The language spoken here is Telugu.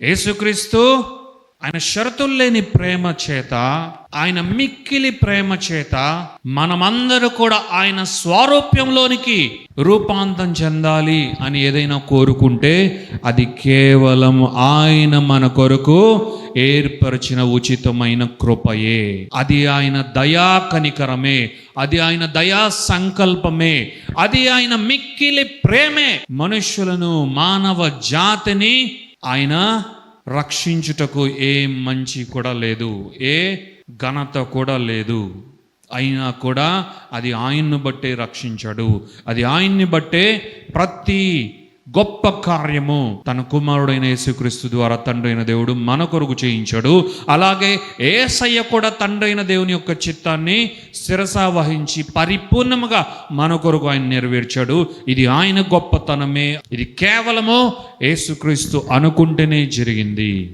యేసుక్రీస్తు ఆయన షరతులు లేని ప్రేమ చేత, ఆయన మిక్కిలి ప్రేమ చేత మనమందరూ కూడా ఆయన స్వారూప్యంలోనికి రూపాంతరం చెందాలి అని ఏదైనా కోరుకుంటే అది కేవలం ఆయన మన కొరకు ఏర్పరిచిన ఉచితమైన కృపయే. అది ఆయన దయా కనికరమే, అది ఆయన దయా సంకల్పమే, అది ఆయన మిక్కిలి ప్రేమే. మనుషులను, మానవ జాతిని ఆయన రక్షించుటకు ఏ మంచి కూడా లేదు, ఏ ఘనత కూడా లేదు. అయినా కూడా అది ఆయన్ను బట్టే రక్షించాడు. అది ఆయన్ని బట్టే ప్రతి గొప్ప కార్యము తన కుమారుడైన యేసుక్రీస్తు ద్వారా తండ్రి అయిన దేవుడు మన కొరకు చేయించాడు. అలాగే యేసయ్య కూడా తండ్రి అయిన దేవుని యొక్క చిత్తాన్ని శిరస వహించి పరిపూర్ణముగా మన కొరకు ఆయన నెరవేర్చాడు. ఇది ఆయన గొప్పతనమే. ఇది కేవలము యేసుక్రీస్తు అనుకుంటేనే జరిగింది.